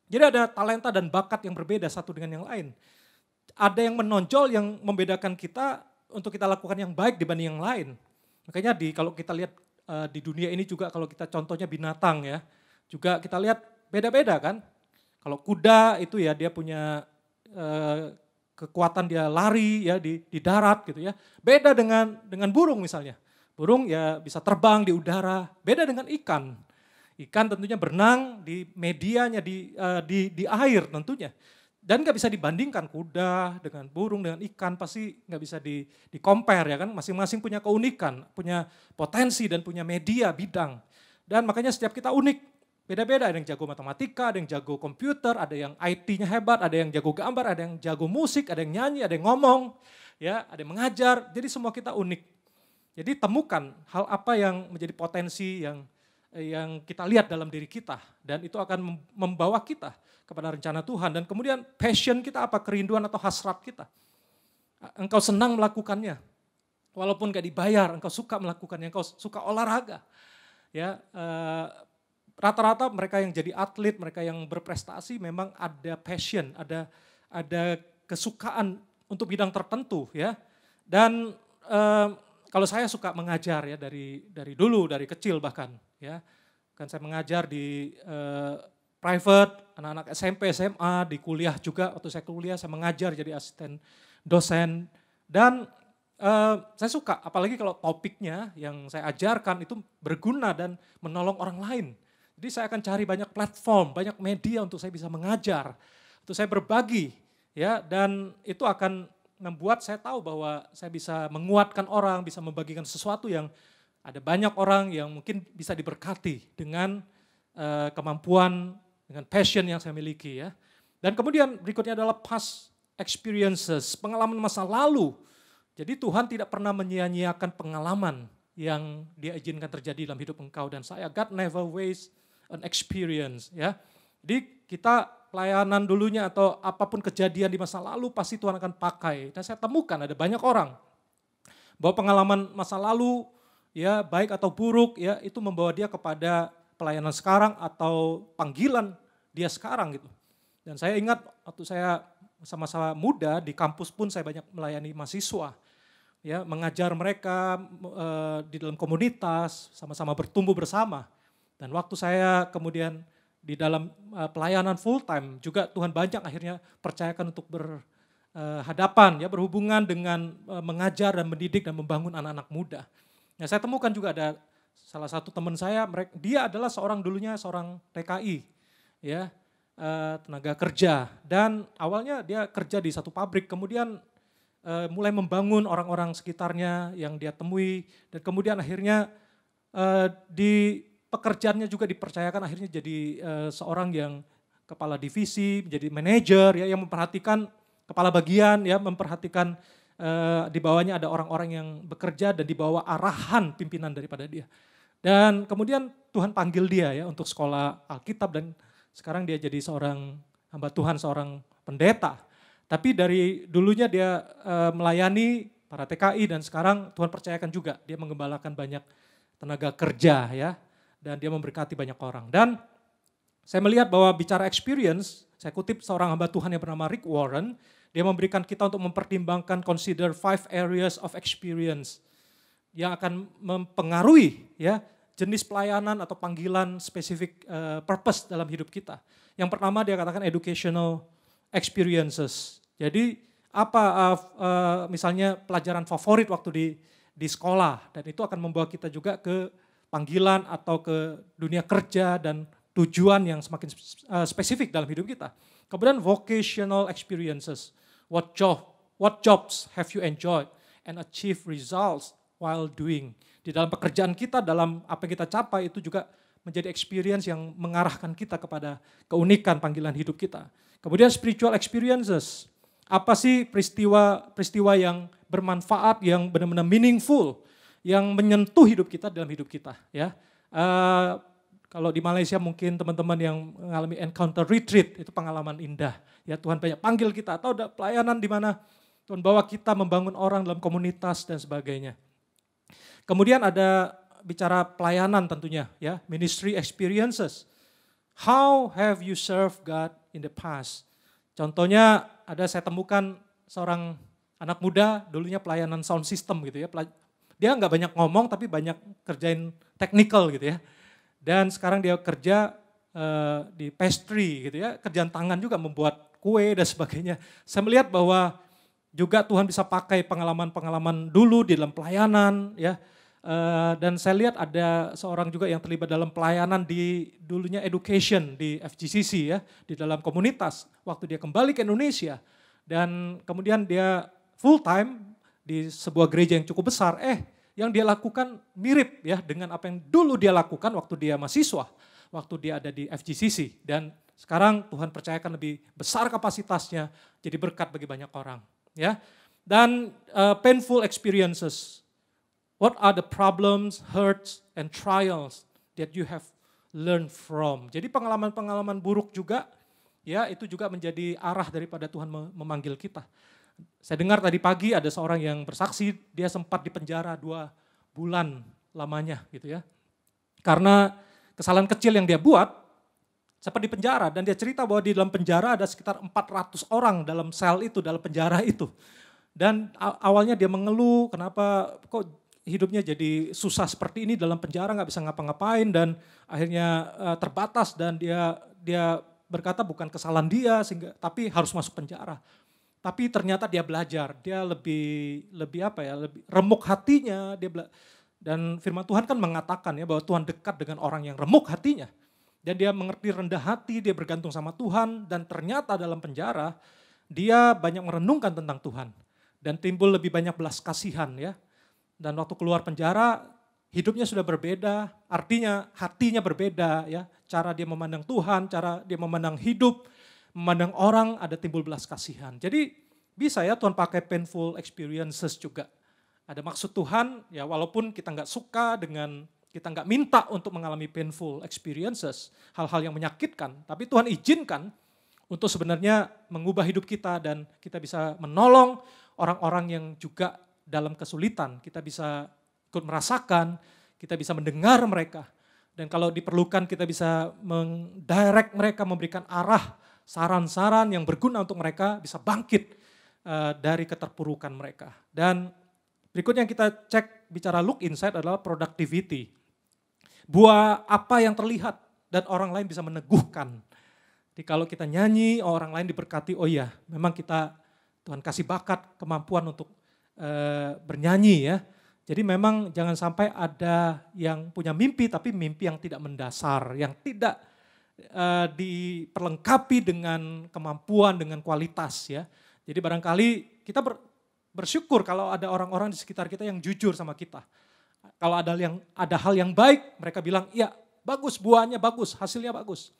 Jadi ada talenta dan bakat yang berbeda satu dengan yang lain. Ada yang menonjol yang membedakan kita untuk kita lakukan yang baik dibanding yang lain. Makanya kalau kita lihat di dunia ini juga kalau kita contohnya binatang ya, juga kita lihat beda-beda kan. Kalau kuda itu ya dia punya kekuatan dia lari ya di darat gitu ya. Beda dengan burung misalnya. Burung ya bisa terbang di udara, beda dengan ikan. Ikan tentunya berenang di medianya di air tentunya. Dan nggak bisa dibandingkan kuda dengan burung dengan ikan, pasti nggak bisa di compare ya kan, masing-masing punya keunikan, punya potensi dan punya media bidang. Dan makanya setiap kita unik, beda-beda, ada yang jago matematika, ada yang jago komputer, ada yang IT-nya hebat, ada yang jago gambar, ada yang jago musik, ada yang nyanyi, ada yang ngomong, ya, ada yang mengajar, jadi semua kita unik. Jadi temukan hal apa yang menjadi potensi yang kita lihat dalam diri kita dan itu akan membawa kita kepada rencana Tuhan. Dan kemudian passion kita apa, kerinduan atau hasrat kita. Engkau senang melakukannya, walaupun gak dibayar, engkau suka melakukannya, engkau suka olahraga. Ya, rata-rata mereka yang jadi atlet, mereka yang berprestasi memang ada passion, ada kesukaan untuk bidang tertentu ya. Dan kalau saya suka mengajar ya dari dulu, dari kecil bahkan ya. Kan saya mengajar di private, anak-anak SMP, SMA, di kuliah juga. Waktu saya kuliah saya mengajar jadi asisten dosen. Dan saya suka, apalagi kalau topiknya yang saya ajarkan itu berguna dan menolong orang lain. Jadi saya akan cari banyak platform, banyak media untuk saya bisa mengajar, untuk saya berbagi. Ya, dan itu akan membuat saya tahu bahwa saya bisa menguatkan orang, bisa membagikan sesuatu yang ada banyak orang yang mungkin bisa diberkati dengan kemampuan, dengan passion yang saya miliki ya. Dan kemudian berikutnya adalah past experiences, pengalaman masa lalu. Jadi Tuhan tidak pernah menyia-nyiakan pengalaman yang Dia izinkan terjadi dalam hidup engkau dan saya. God never waste an experience ya. Jadi kita pelayanan dulunya atau apapun kejadian di masa lalu pasti Tuhan akan pakai. Dan saya temukan ada banyak orang bahwa pengalaman masa lalu ya baik atau buruk, ya itu membawa dia kepada pelayanan sekarang atau panggilan dia sekarang gitu. Dan saya ingat waktu saya sama-sama muda di kampus pun saya banyak melayani mahasiswa, ya mengajar mereka di dalam komunitas, sama-sama bertumbuh bersama. Dan waktu saya kemudian di dalam pelayanan full time juga Tuhan banyak akhirnya percayakan untuk berhadapan, ya berhubungan dengan mengajar dan mendidik dan membangun anak-anak muda. Nah, saya temukan juga ada salah satu teman saya, dia adalah dulunya seorang TKI, ya tenaga kerja, dan awalnya dia kerja di satu pabrik, kemudian mulai membangun orang-orang sekitarnya yang dia temui, dan kemudian akhirnya di pekerjaannya juga dipercayakan akhirnya jadi seorang yang kepala divisi, menjadi manajer, ya yang memperhatikan kepala bagian, ya memperhatikan di bawahnya ada orang-orang yang bekerja dan di bawah arahan pimpinan daripada dia. Dan kemudian Tuhan panggil dia ya untuk sekolah Alkitab, dan sekarang dia jadi seorang hamba Tuhan, seorang pendeta. Tapi dari dulunya dia melayani para TKI, dan sekarang Tuhan percayakan juga dia menggembalakan banyak tenaga kerja, ya, dan dia memberkati banyak orang. Dan saya melihat bahwa bicara experience, saya kutip seorang hamba Tuhan yang bernama Rick Warren, dia memberikan kita untuk mempertimbangkan consider 5 areas of experience yang akan mempengaruhi ya jenis pelayanan atau panggilan spesifik purpose dalam hidup kita. Yang pertama dia katakan educational experiences. Jadi apa misalnya pelajaran favorit waktu di sekolah, dan itu akan membawa kita juga ke panggilan atau ke dunia kerja dan tujuan yang semakin spesifik dalam hidup kita. Kemudian vocational experiences. What jobs have you enjoyed and achieve results while doing? Di dalam pekerjaan kita, dalam apa yang kita capai, itu juga menjadi experience yang mengarahkan kita kepada keunikan panggilan hidup kita. Kemudian spiritual experiences. Apa sih peristiwa yang bermanfaat, yang benar-benar meaningful, yang menyentuh hidup kita dalam hidup kita, ya. Kalau di Malaysia mungkin teman-teman yang mengalami encounter retreat, itu pengalaman indah. Ya Tuhan banyak panggil kita, atau ada pelayanan di mana Tuhan bawa kita membangun orang dalam komunitas dan sebagainya. Kemudian ada bicara pelayanan tentunya, ya, ministry experiences. How have you served God in the past? Contohnya ada saya temukan seorang anak muda, dulunya pelayanan sound system gitu ya. Dia nggak banyak ngomong tapi banyak kerjain technical gitu ya. Dan sekarang dia kerja di pastry gitu ya, kerjaan tangan juga, membuat kue dan sebagainya. Saya melihat bahwa juga Tuhan bisa pakai pengalaman-pengalaman dulu di dalam pelayanan ya. Dan saya lihat ada seorang juga yang terlibat dalam pelayanan di dulunya education di FGCC ya, di dalam komunitas. Waktu dia kembali ke Indonesia dan kemudian dia full time di sebuah gereja yang cukup besar, yang dia lakukan mirip ya dengan apa yang dulu dia lakukan waktu dia mahasiswa, waktu dia ada di FGCC, dan sekarang Tuhan percayakan lebih besar kapasitasnya, jadi berkat bagi banyak orang ya. Dan painful experiences. What are the problems, hurts, and trials that you have learned from? Jadi pengalaman-pengalaman buruk juga, ya itu juga menjadi arah daripada Tuhan memanggil kita. Saya dengar tadi pagi ada seorang yang bersaksi, dia sempat dipenjara 2 bulan lamanya gitu ya. Karena kesalahan kecil yang dia buat, sempat dipenjara, dan dia cerita bahwa di dalam penjara ada sekitar 400 orang dalam sel itu, dalam penjara itu. Dan awalnya dia mengeluh, kenapa kok hidupnya jadi susah seperti ini dalam penjara, nggak bisa ngapa-ngapain, dan akhirnya terbatas, dan dia berkata bukan kesalahan dia tapi harus masuk penjara. Tapi ternyata dia belajar, dia lebih remuk hatinya, dan firman Tuhan kan mengatakan ya bahwa Tuhan dekat dengan orang yang remuk hatinya. Dan dia mengerti rendah hati, dia bergantung sama Tuhan, dan ternyata dalam penjara dia banyak merenungkan tentang Tuhan dan timbul lebih banyak belas kasihan ya. Dan waktu keluar penjara, hidupnya sudah berbeda, artinya hatinya berbeda ya. Cara dia memandang Tuhan, cara dia memandang hidup, memandang orang, ada timbul belas kasihan. Jadi bisa ya Tuhan pakai painful experiences juga. Ada maksud Tuhan, ya walaupun kita nggak suka dengan, kita nggak minta untuk mengalami painful experiences, hal-hal yang menyakitkan, tapi Tuhan izinkan untuk sebenarnya mengubah hidup kita, dan kita bisa menolong orang-orang yang juga dalam kesulitan. Kita bisa ikut merasakan, kita bisa mendengar mereka. Dan kalau diperlukan kita bisa mendirect mereka, memberikan arah, saran-saran yang berguna untuk mereka bisa bangkit dari keterpurukan mereka. Dan berikutnya kita cek bicara look inside adalah productivity. Buah apa yang terlihat dan orang lain bisa meneguhkan. Jadi kalau kita nyanyi, orang lain diberkati, oh iya memang Tuhan kasih bakat, kemampuan untuk bernyanyi ya. Jadi memang jangan sampai ada yang punya mimpi tapi mimpi yang tidak mendasar, yang tidak diperlengkapi dengan kemampuan, dengan kualitas ya. Jadi barangkali kita bersyukur kalau ada orang-orang di sekitar kita yang jujur sama kita. Kalau ada hal yang baik, mereka bilang, iya bagus, buahnya bagus, hasilnya bagus.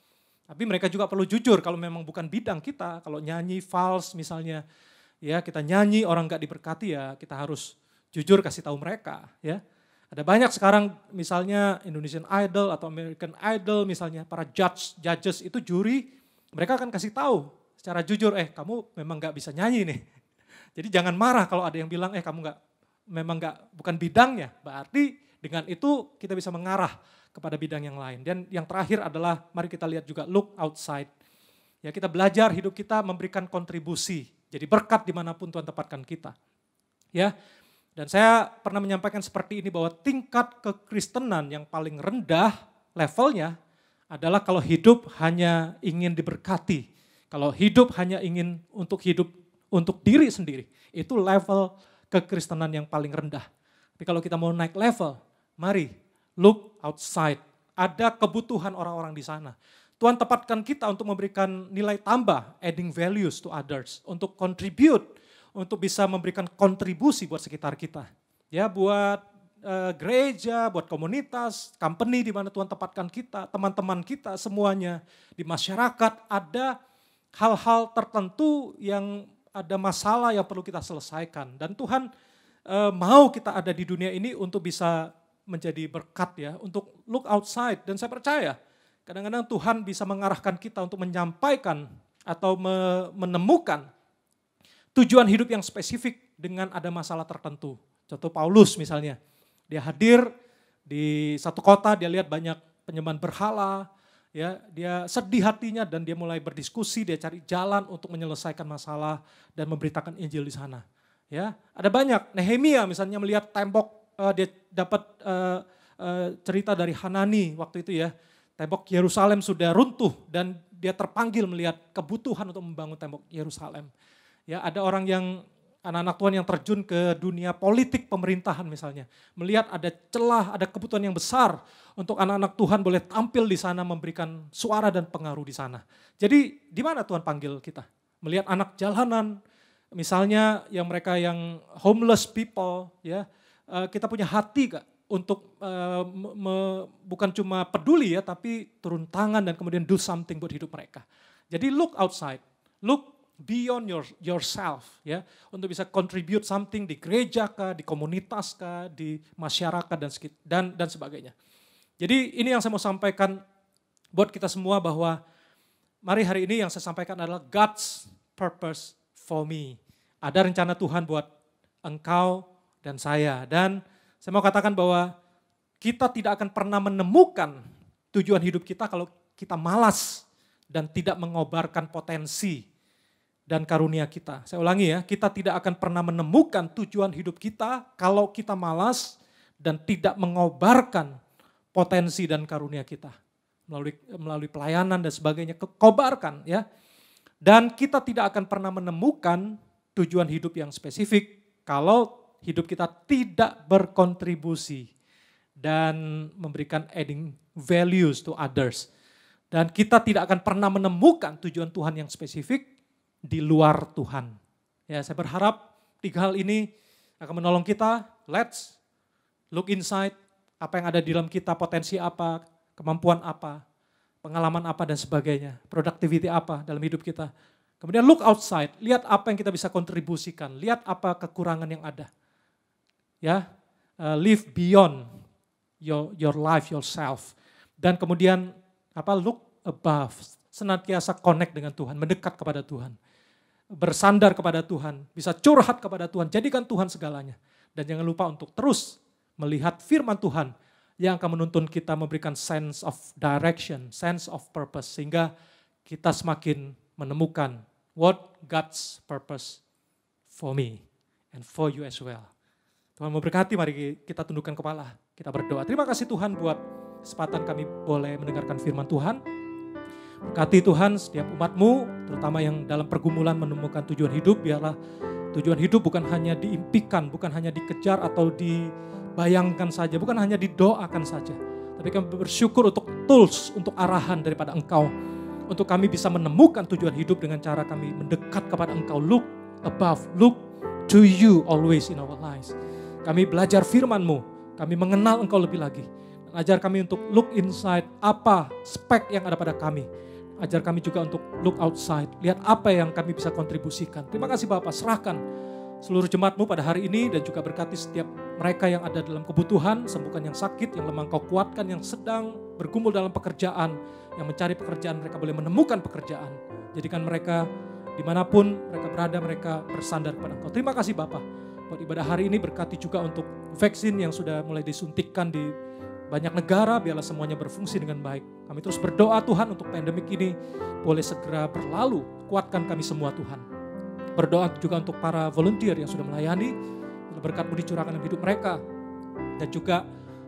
Tapi mereka juga perlu jujur kalau memang bukan bidang kita, kalau nyanyi false misalnya, ya kita nyanyi orang gak diberkati ya kita harus jujur kasih tahu mereka. Ya, ada banyak sekarang misalnya Indonesian Idol atau American Idol misalnya, para judges itu juri, mereka akan kasih tahu secara jujur, kamu memang gak bisa nyanyi nih. Jadi jangan marah kalau ada yang bilang, kamu bukan bidangnya. Berarti dengan itu kita bisa mengarah kepada bidang yang lain. Dan yang terakhir adalah mari kita lihat juga look outside. Ya, kita belajar hidup kita memberikan kontribusi. Jadi berkat dimanapun Tuhan tempatkan kita. Ya, dan saya pernah menyampaikan seperti ini bahwa tingkat kekristenan yang paling rendah levelnya adalah kalau hidup hanya ingin diberkati. Kalau hidup hanya ingin hidup untuk diri sendiri. Itu level kekristenan yang paling rendah. Tapi kalau kita mau naik level, mari look outside. Ada kebutuhan orang-orang di sana. Tuhan tempatkan kita untuk memberikan nilai tambah, adding values to others, untuk contribute, untuk bisa memberikan kontribusi buat sekitar kita. Ya, buat gereja, buat komunitas, company di mana Tuhan tempatkan kita, teman-teman kita semuanya di masyarakat ada hal-hal tertentu yang ada masalah yang perlu kita selesaikan. Dan Tuhan mau kita ada di dunia ini untuk bisa menjadi berkat ya, untuk look outside. Dan saya percaya kadang-kadang Tuhan bisa mengarahkan kita untuk menyampaikan atau menemukan tujuan hidup yang spesifik dengan ada masalah tertentu. Contoh Paulus misalnya, dia hadir di satu kota, dia lihat banyak penyembahan berhala, ya, dia sedih hatinya dan dia mulai berdiskusi, dia cari jalan untuk menyelesaikan masalah dan memberitakan Injil di sana. Ya, ada banyak. Nehemia misalnya melihat tembok, dia dapat cerita dari Hanani waktu itu ya, tembok Yerusalem sudah runtuh dan dia terpanggil melihat kebutuhan untuk membangun tembok Yerusalem. Ya, ada orang yang anak-anak Tuhan yang terjun ke dunia politik pemerintahan misalnya, melihat ada celah, ada kebutuhan yang besar untuk anak-anak Tuhan boleh tampil di sana, memberikan suara dan pengaruh di sana. Jadi di mana Tuhan panggil kita? Melihat anak jalanan, misalnya yang mereka yang homeless people, ya, kita punya hati Kak untuk bukan cuma peduli ya, tapi turun tangan dan kemudian do something buat hidup mereka. Jadi look outside, look beyond yourself ya, untuk bisa contribute something di gereja kah, di komunitas kah, di masyarakat dan sebagainya. Jadi ini yang saya mau sampaikan buat kita semua bahwa mari hari ini yang saya sampaikan adalah God's purpose for me. Ada rencana Tuhan buat engkau dan saya. Dan saya mau katakan bahwa kita tidak akan pernah menemukan tujuan hidup kita kalau kita malas dan tidak mengobarkan potensi dan karunia kita. Saya ulangi ya, kita tidak akan pernah menemukan tujuan hidup kita kalau kita malas dan tidak mengobarkan potensi dan karunia kita. Melalui pelayanan dan sebagainya, kobarkan ya. Dan kita tidak akan pernah menemukan tujuan hidup yang spesifik kalau hidup kita tidak berkontribusi dan memberikan adding values to others. Dan kita tidak akan pernah menemukan tujuan Tuhan yang spesifik di luar Tuhan. Ya, saya berharap 3 hal ini akan menolong kita. Let's look inside, apa yang ada di dalam kita, potensi apa, kemampuan apa, pengalaman apa dan sebagainya, productivity apa dalam hidup kita. Kemudian look outside, lihat apa yang kita bisa kontribusikan, lihat apa kekurangan yang ada. Ya, live beyond your life yourself. Dan kemudian look above, senantiasa connect dengan Tuhan, mendekat kepada Tuhan. Bersandar kepada Tuhan, bisa curhat kepada Tuhan, jadikan Tuhan segalanya. Dan jangan lupa untuk terus melihat firman Tuhan yang akan menuntun kita memberikan sense of direction, sense of purpose, sehingga kita semakin menemukan what God's purpose for me and for you as well. Tuhan memberkati, mari kita tundukkan kepala, kita berdoa. Terima kasih Tuhan buat kesempatan kami boleh mendengarkan firman Tuhan. Berkati Tuhan setiap umat-Mu, terutama yang dalam pergumulan menemukan tujuan hidup, biarlah tujuan hidup bukan hanya diimpikan, bukan hanya dikejar atau dibayangkan saja, bukan hanya didoakan saja. Tapi kami bersyukur untuk tools, untuk arahan daripada Engkau. Untuk kami bisa menemukan tujuan hidup dengan cara kami mendekat kepada Engkau. Look above, look to you always in our lives. Kami belajar firman-Mu, kami mengenal Engkau lebih lagi. Dan ajar kami untuk look inside, apa spek yang ada pada kami. Ajar kami juga untuk look outside, lihat apa yang kami bisa kontribusikan. Terima kasih Bapak, serahkan seluruh jemaat-Mu pada hari ini dan juga berkati setiap mereka yang ada dalam kebutuhan, sembuhkan yang sakit, yang lemah Engkau kuatkan, yang sedang bergumul dalam pekerjaan, yang mencari pekerjaan, mereka boleh menemukan pekerjaan. Jadikan mereka dimanapun mereka berada, mereka bersandar kepada Engkau. Terima kasih Bapak, buat ibadah hari ini berkati juga untuk vaksin yang sudah mulai disuntikkan di banyak negara, biarlah semuanya berfungsi dengan baik. Kami terus berdoa Tuhan untuk pandemik ini boleh segera berlalu, kuatkan kami semua Tuhan. Berdoa juga untuk para volunteer yang sudah melayani, berkat-Mu dicurahkan dalam hidup mereka. Dan juga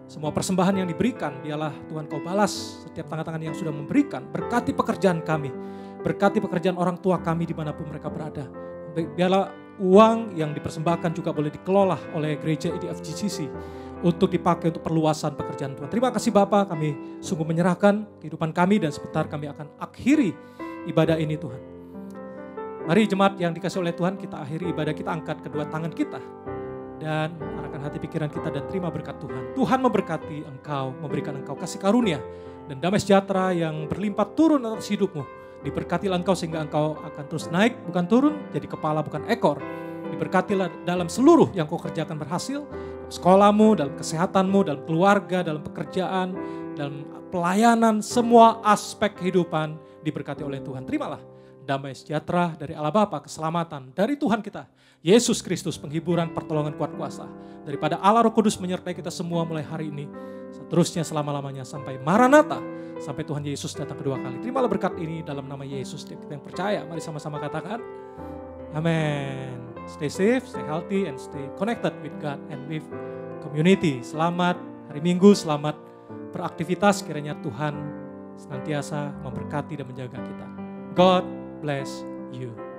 semua persembahan yang diberikan, biarlah Tuhan Kau balas setiap tangan-tangan yang sudah memberikan. Berkati pekerjaan kami, berkati pekerjaan orang tua kami dimanapun mereka berada. Biarlah uang yang dipersembahkan juga boleh dikelola oleh gereja di FGCC untuk dipakai untuk perluasan pekerjaan Tuhan. Terima kasih Bapa, kami sungguh menyerahkan kehidupan kami dan sebentar kami akan akhiri ibadah ini Tuhan. Mari jemaat yang dikasih oleh Tuhan, kita akhiri ibadah kita, angkat kedua tangan kita dan arahkan hati pikiran kita dan terima berkat Tuhan. Tuhan memberkati engkau, memberikan engkau kasih karunia dan damai sejahtera yang berlimpah turun atas hidupmu. Diberkatilah engkau sehingga engkau akan terus naik, bukan turun, jadi kepala bukan ekor. Diberkatilah dalam seluruh yang kau kerjakan berhasil, dalam sekolahmu, dalam kesehatanmu, dalam keluarga, dalam pekerjaan, dalam pelayanan, semua aspek kehidupan diberkati oleh Tuhan. Terimalah damai sejahtera dari Allah Bapa, keselamatan dari Tuhan kita, Yesus Kristus, penghiburan, pertolongan, kuat kuasa daripada Allah Roh Kudus menyertai kita semua mulai hari ini, seterusnya selama-lamanya sampai Maranatha, sampai Tuhan Yesus datang kedua kali. Terimalah berkat ini dalam nama Yesus. Kita yang percaya, mari sama-sama katakan, amin. Stay safe, stay healthy, and stay connected with God and with community. Selamat hari Minggu, selamat beraktivitas. Kiranya Tuhan senantiasa memberkati dan menjaga kita. God bless you.